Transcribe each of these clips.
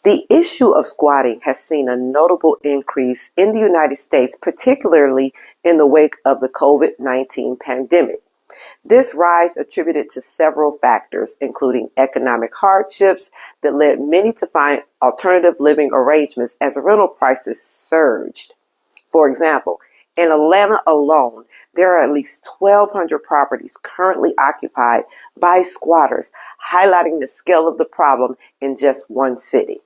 The issue of squatting has seen a notable increase in the United States, particularly in the wake of the COVID-19 pandemic. This rise attributed to several factors, including economic hardships that led many to find alternative living arrangements as rental prices surged. For example, in Atlanta alone, there are at least 1,200 properties currently occupied by squatters, highlighting the scale of the problem in just one city.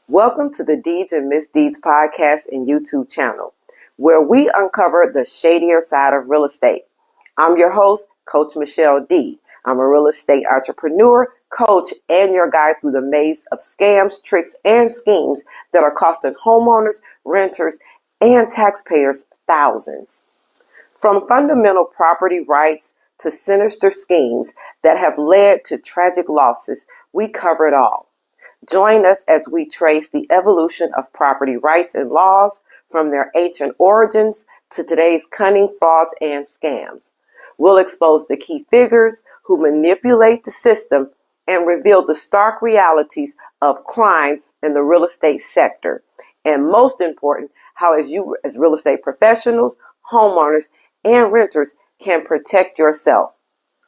Welcome to the Deeds and Misdeeds podcast and YouTube channel, where we uncover the shadier side of real estate. I'm your host, Coach Michelle D. I'm a real estate entrepreneur, coach, and your guide through the maze of scams, tricks, and schemes that are costing homeowners, renters, and taxpayers thousands. From fundamental property rights to sinister schemes that have led to tragic losses, we cover it all. Join us as we trace the evolution of property rights and laws from their ancient origins to today's cunning frauds and scams. We'll expose the key figures who manipulate the system and reveal the stark realities of crime in the real estate sector. And most important, how as real estate professionals, homeowners, and renters can protect yourself.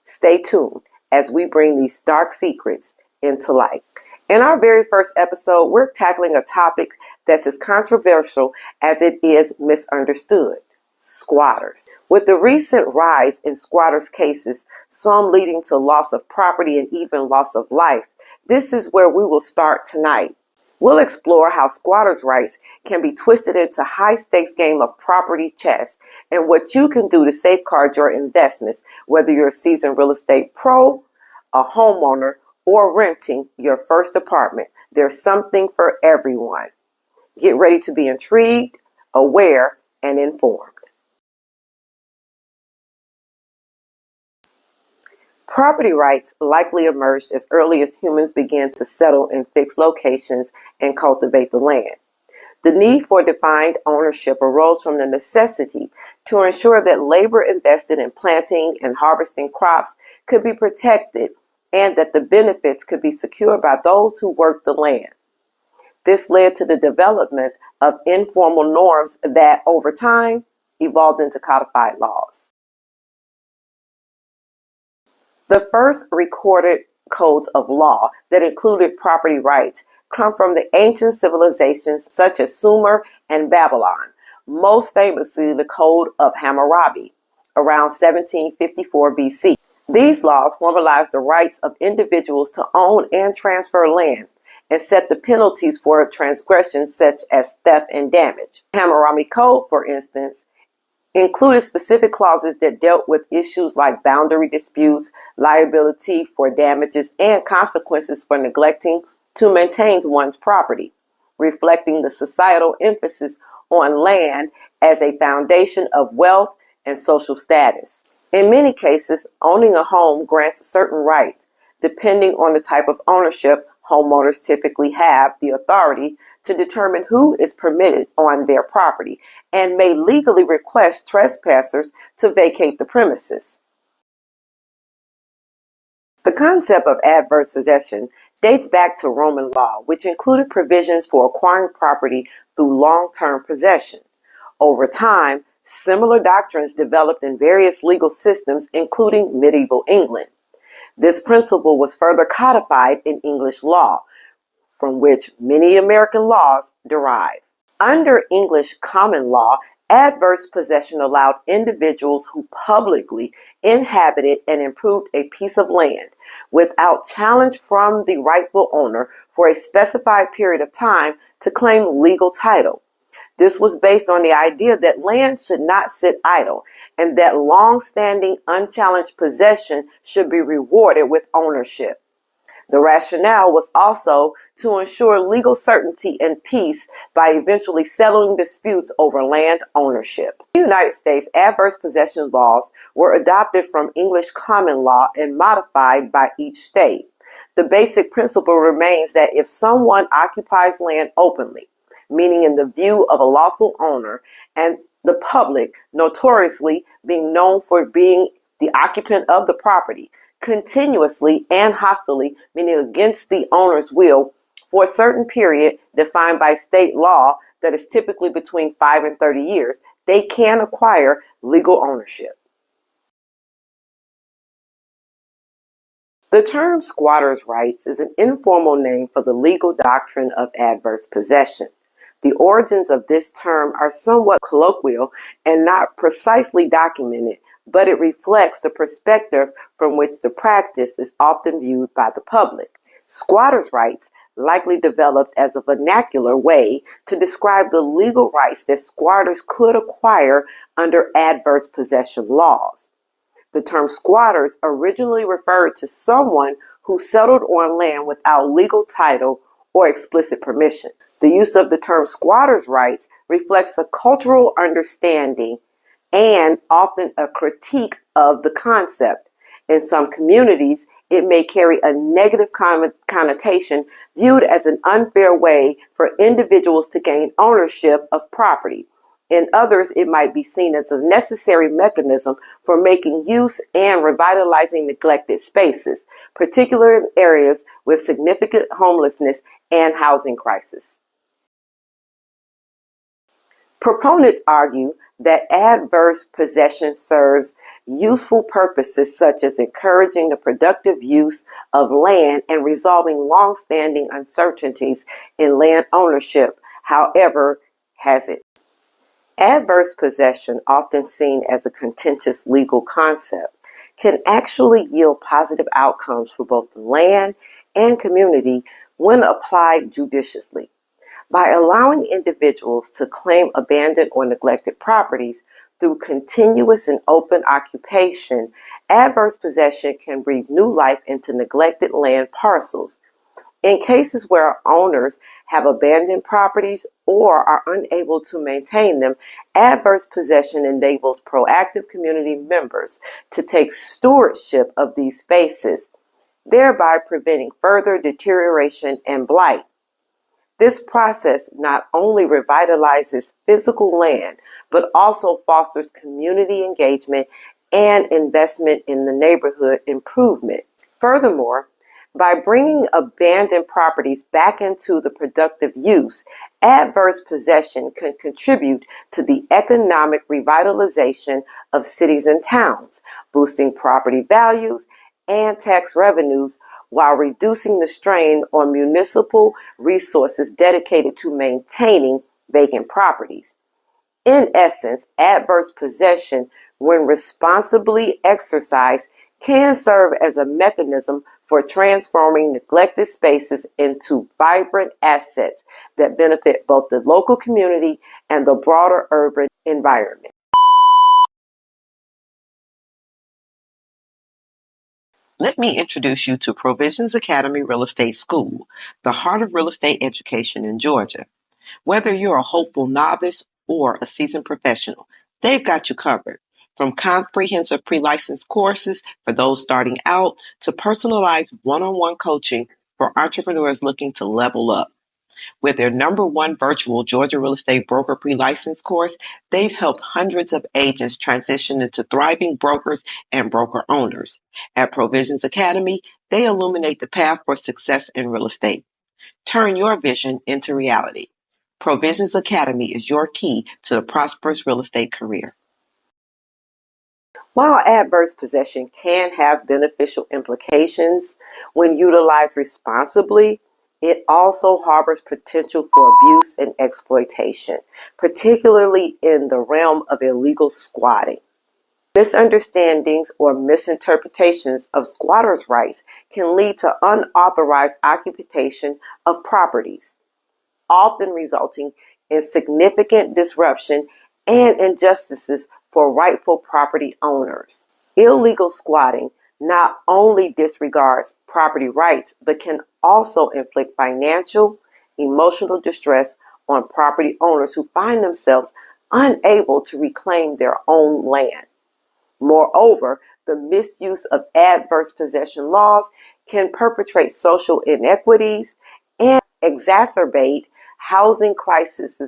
Stay tuned as we bring these dark secrets into light. In our very first episode, we're tackling a topic that's as controversial as it is misunderstood: squatters. With the recent rise in squatters cases, some leading to loss of property and even loss of life, this is where we will start tonight. We'll explore how squatters' rights can be twisted into high-stakes game of property chess and what you can do to safeguard your investments, whether you're a seasoned real estate pro, a homeowner, or renting your first apartment. There's something for everyone. Get ready to be intrigued, aware, and informed. Property rights likely emerged as early as humans began to settle in fixed locations and cultivate the land. The need for defined ownership arose from the necessity to ensure that labor invested in planting and harvesting crops could be protected and that the benefits could be secured by those who worked the land. This led to the development of informal norms that, over time, evolved into codified laws. The first recorded codes of law that included property rights come from the ancient civilizations such as Sumer and Babylon, most famously the Code of Hammurabi, around 1754 BC. These laws formalized the rights of individuals to own and transfer land and set the penalties for transgressions such as theft and damage. Hammurabi Code, for instance, included specific clauses that dealt with issues like boundary disputes, liability for damages, and consequences for neglecting to maintain one's property, reflecting the societal emphasis on land as a foundation of wealth and social status. In many cases, owning a home grants certain rights. Depending on the type of ownership, homeowners typically have the authority to determine who is permitted on their property and may legally request trespassers to vacate the premises. The concept of adverse possession dates back to Roman law, which included provisions for acquiring property through long-term possession. Over time, similar doctrines developed in various legal systems, including medieval England. This principle was further codified in English law, from which many American laws derive. Under English common law, adverse possession allowed individuals who publicly inhabited and improved a piece of land without challenge from the rightful owner for a specified period of time to claim legal title. This was based on the idea that land should not sit idle and that long-standing unchallenged possession should be rewarded with ownership. The rationale was also to ensure legal certainty and peace by eventually settling disputes over land ownership. In the United States, adverse possession laws were adopted from English common law and modified by each state. The basic principle remains that if someone occupies land openly, meaning in the view of a lawful owner, and the public notoriously being known for being the occupant of the property, continuously and hostilely, meaning against the owner's will, for a certain period defined by state law that is typically between 5 and 30 years, they can acquire legal ownership. The term squatter's rights is an informal name for the legal doctrine of adverse possession. The origins of this term are somewhat colloquial and not precisely documented, but it reflects the perspective from which the practice is often viewed by the public. Squatters' rights likely developed as a vernacular way to describe the legal rights that squatters could acquire under adverse possession laws. The term squatters originally referred to someone who settled on land without legal title or explicit permission. The use of the term squatters' rights reflects a cultural understanding and often a critique of the concept. In some communities, it may carry a negative connotation, viewed as an unfair way for individuals to gain ownership of property. In others, it might be seen as a necessary mechanism for making use and revitalizing neglected spaces, particularly in areas with significant homelessness and housing crisis. Proponents argue that adverse possession serves useful purposes such as encouraging the productive use of land and resolving long-standing uncertainties in land ownership. However, has it? Adverse possession, often seen as a contentious legal concept, can actually yield positive outcomes for both the land and community when applied judiciously. By allowing individuals to claim abandoned or neglected properties through continuous and open occupation, adverse possession can breathe new life into neglected land parcels. In cases where owners have abandoned properties or are unable to maintain them, adverse possession enables proactive community members to take stewardship of these spaces, thereby preventing further deterioration and blight. This process not only revitalizes physical land, but also fosters community engagement and investment in the neighborhood improvement. Furthermore, by bringing abandoned properties back into the productive use, adverse possession can contribute to the economic revitalization of cities and towns, boosting property values and tax revenues while reducing the strain on municipal resources dedicated to maintaining vacant properties. In essence, adverse possession, when responsibly exercised, can serve as a mechanism for transforming neglected spaces into vibrant assets that benefit both the local community and the broader urban environment. Let me introduce you to Provisions Academy Real Estate School, the heart of real estate education in Georgia. Whether you're a hopeful novice or a seasoned professional, they've got you covered. From comprehensive pre-licensed courses for those starting out to personalized one-on-one coaching for entrepreneurs looking to level up. With their #1 virtual Georgia Real Estate Broker Pre-License course, they've helped hundreds of agents transition into thriving brokers and broker owners. At Provisions Academy, they illuminate the path for success in real estate. Turn your vision into reality. Provisions Academy is your key to the prosperous real estate career. While adverse possession can have beneficial implications when utilized responsibly, it also harbors potential for abuse and exploitation, particularly in the realm of illegal squatting. Misunderstandings or misinterpretations of squatters' rights can lead to unauthorized occupation of properties, often resulting in significant disruption and injustices for rightful property owners. Illegal squatting not only disregards property rights, but can also inflict financial, emotional distress on property owners who find themselves unable to reclaim their own land. Moreover, the misuse of adverse possession laws can perpetrate social inequities and exacerbate housing crises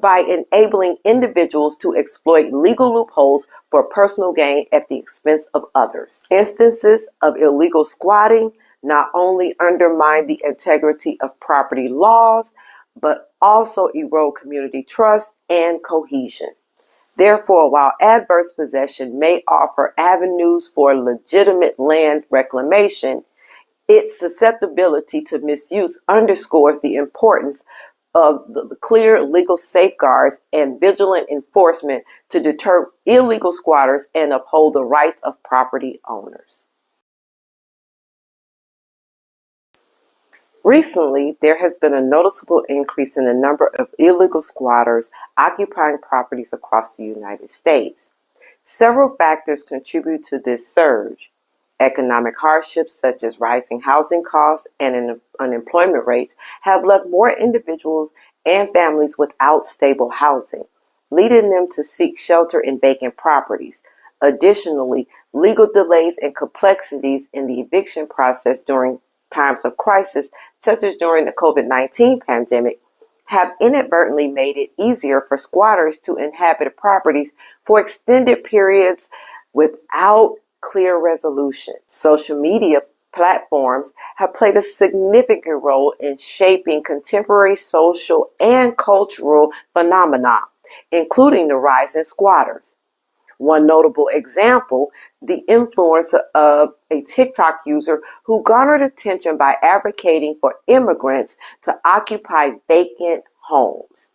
by enabling individuals to exploit legal loopholes for personal gain at the expense of others. Instances of illegal squatting not only undermine the integrity of property laws, but also erode community trust and cohesion. Therefore, while adverse possession may offer avenues for legitimate land reclamation, its susceptibility to misuse underscores the importance of the clear legal safeguards and vigilant enforcement to deter illegal squatters and uphold the rights of property owners. Recently, there has been a noticeable increase in the number of illegal squatters occupying properties across the United States. Several factors contribute to this surge. Economic hardships such as rising housing costs and unemployment rates have left more individuals and families without stable housing, leading them to seek shelter in vacant properties. Additionally, legal delays and complexities in the eviction process during times of crisis, such as during the COVID-19 pandemic, have inadvertently made it easier for squatters to inhabit properties for extended periods without clear resolution. Social media platforms have played a significant role in shaping contemporary social and cultural phenomena, including the rise in squatters. One notable example, the influence of a TikTok user who garnered attention by advocating for immigrants to occupy vacant homes.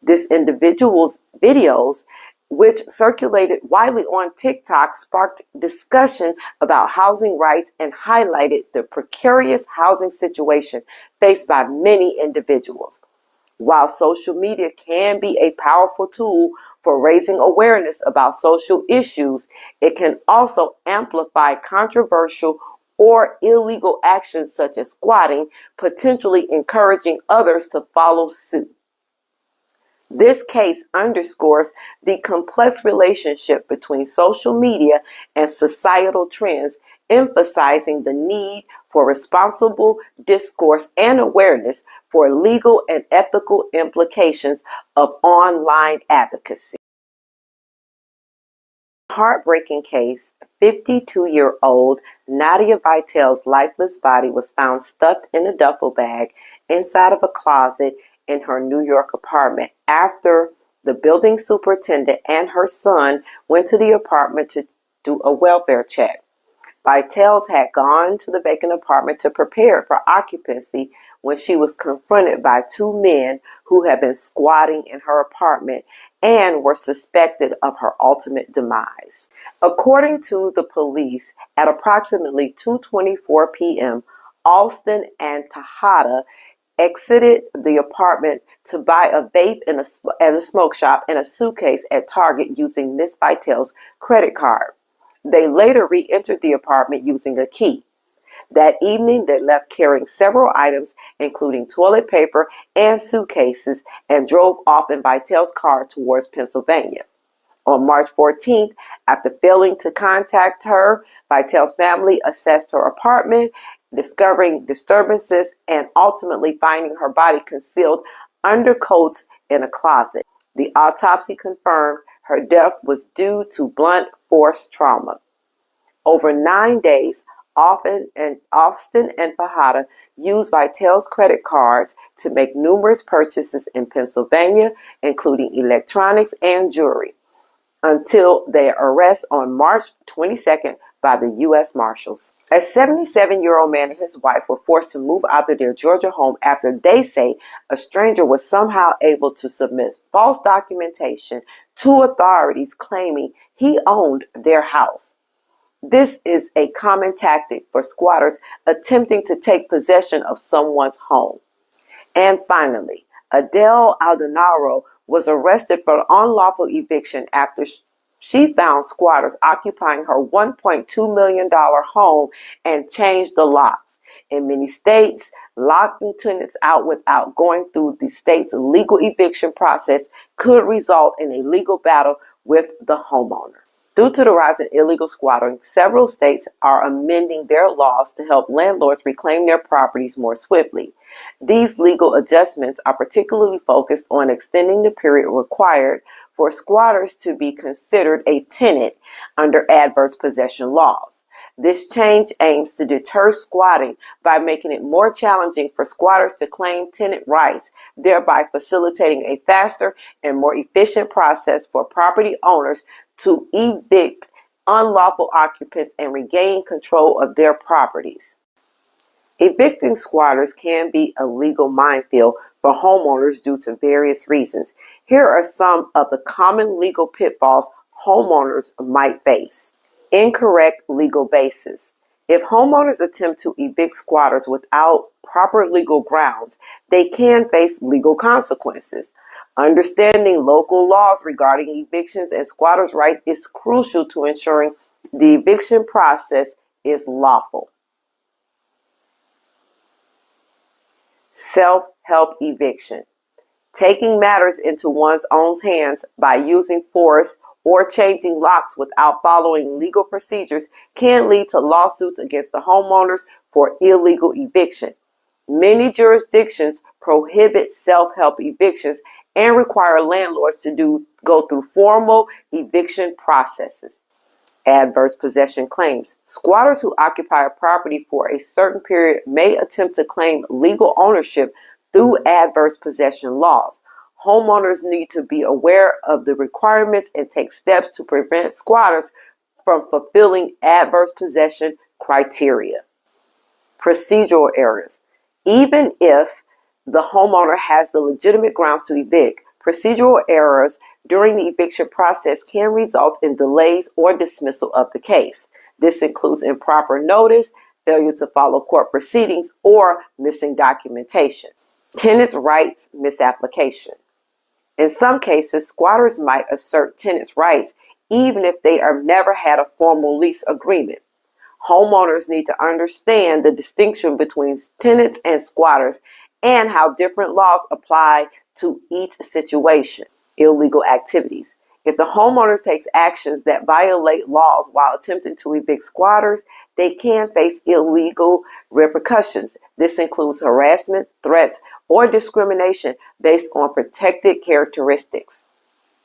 This individual's videos, which circulated widely on TikTok, sparked discussion about housing rights and highlighted the precarious housing situation faced by many individuals. While social media can be a powerful tool for raising awareness about social issues, it can also amplify controversial or illegal actions such as squatting, potentially encouraging others to follow suit. This case underscores the complex relationship between social media and societal trends, emphasizing the need for responsible discourse and awareness for legal and ethical implications of online advocacy. Heartbreaking case, 52-year-old Nadia Vitel's lifeless body was found stuffed in a duffel bag inside of a closet in her New York apartment after the building superintendent and her son went to the apartment to do a welfare check. Vitel's had gone to the vacant apartment to prepare for occupancy when she was confronted by two men who had been squatting in her apartment and were suspected of her ultimate demise. According to the police, at approximately 2:24 p.m., Alston and Tejada exited the apartment to buy a vape at a smoke shop and a suitcase at Target using Miss Vitel's credit card. They later re-entered the apartment using a key. That evening, they left carrying several items, including toilet paper and suitcases, and drove off in Vitel's car towards Pennsylvania. On March 14th, after failing to contact her, Vitel's family assessed her apartment, discovering disturbances and ultimately finding her body concealed under coats in a closet. The autopsy confirmed her death was due to blunt force trauma. Over 9 days, Alston and Tejada used Vitel's credit cards to make numerous purchases in Pennsylvania, including electronics and jewelry, until their arrest on March 22nd by the U.S. Marshals. A 77-year-old man and his wife were forced to move out of their Georgia home after they say a stranger was somehow able to submit false documentation to authorities claiming he owned their house. This is a common tactic for squatters attempting to take possession of someone's home. And finally, Adele Aldonaro was arrested for unlawful eviction after she found squatters occupying her $1.2 million home and changed the locks. In many states, locking tenants out without going through the state's legal eviction process could result in a legal battle with the homeowner. Due to the rise in illegal squatting, several states are amending their laws to help landlords reclaim their properties more swiftly. These legal adjustments are particularly focused on extending the period required for squatters to be considered a tenant under adverse possession laws. This change aims to deter squatting by making it more challenging for squatters to claim tenant rights, thereby facilitating a faster and more efficient process for property owners to evict unlawful occupants and regain control of their properties. Evicting squatters can be a legal minefield for homeowners due to various reasons. Here are some of the common legal pitfalls homeowners might face. Incorrect legal basis. If homeowners attempt to evict squatters without proper legal grounds, they can face legal consequences. Understanding local laws regarding evictions and squatters' rights is crucial to ensuring the eviction process is lawful. Self-help eviction. Taking matters into one's own hands by using force or changing locks without following legal procedures can lead to lawsuits against the homeowners for illegal eviction. Many jurisdictions prohibit self-help evictions and require landlords to go through formal eviction processes. Adverse possession claims. Squatters who occupy a property for a certain period may attempt to claim legal ownership through adverse possession laws. Homeowners need to be aware of the requirements and take steps to prevent squatters from fulfilling adverse possession criteria. Procedural errors. Even if the homeowner has the legitimate grounds to evict, procedural errors during the eviction process can result in delays or dismissal of the case. This includes improper notice, failure to follow court proceedings, or missing documentation. Tenants' rights misapplication. In some cases, squatters might assert tenants' rights even if they have never had a formal lease agreement. Homeowners need to understand the distinction between tenants and squatters and how different laws apply to each situation. Illegal activities. If the homeowner takes actions that violate laws while attempting to evict squatters, they can face illegal repercussions. This includes harassment, threats, or discrimination based on protected characteristics.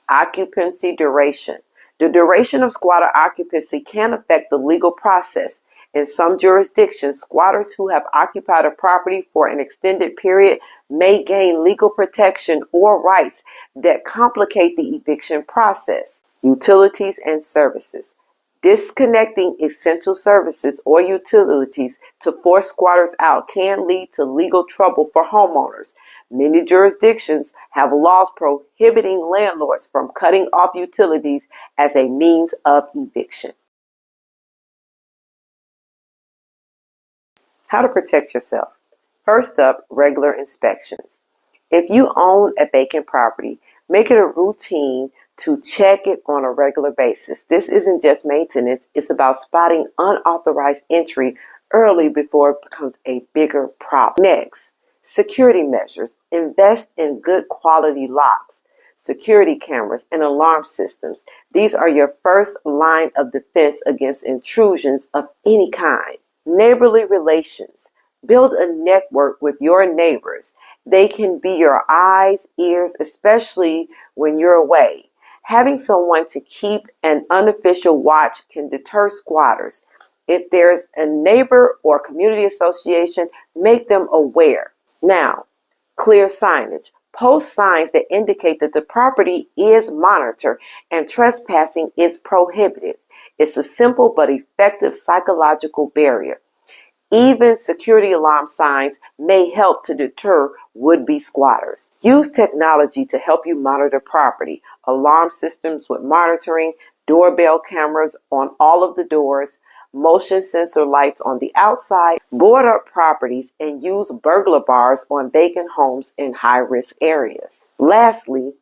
Occupancy duration. The duration of squatter occupancy can affect the legal process. In some jurisdictions, squatters who have occupied a property for an extended period may gain legal protection or rights that complicate the eviction process. Utilities and services. Disconnecting essential services or utilities to force squatters out can lead to legal trouble for homeowners. Many jurisdictions have laws prohibiting landlords from cutting off utilities as a means of eviction. How to protect yourself. First up, regular inspections. If you own a vacant property, make it a routine to check it on a regular basis. This isn't just maintenance, it's about spotting unauthorized entry early before it becomes a bigger problem. Next, security measures. Invest in good quality locks, security cameras, and alarm systems. These are your first line of defense against intrusions of any kind. Neighborly relations. Build a network with your neighbors. They can be your eyes, ears, especially when you're away. Having someone to keep an unofficial watch can deter squatters. If there's a neighbor or community association, make them aware. Now, clear signage. Post signs that indicate that the property is monitored and trespassing is prohibited. It's a simple but effective psychological barrier. Even security alarm signs may help to deter would-be squatters. Use technology to help you monitor property. Alarm systems with monitoring, doorbell cameras on all of the doors, motion sensor lights on the outside, board up properties, and use burglar bars on vacant homes in high-risk areas. Lastly,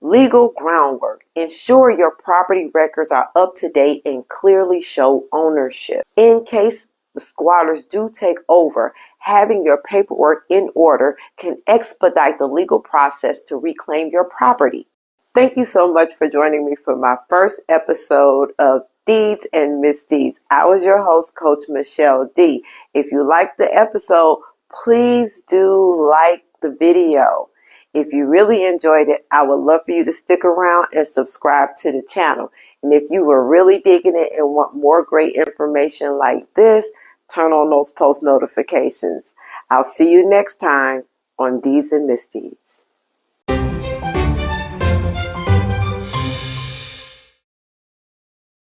legal groundwork. Ensure your property records are up to date and clearly show ownership. In case the squatters do take over, having your paperwork in order can expedite the legal process to reclaim your property. Thank you so much for joining me for my first episode of Deeds and Misdeeds. I was your host, Coach Michelle D. If you liked the episode, please do like the video. If you really enjoyed it, I would love for you to stick around and subscribe to the channel. And if you were really digging it and want more great information like this, turn on those post notifications. I'll see you next time on Deeds and Misdeeds.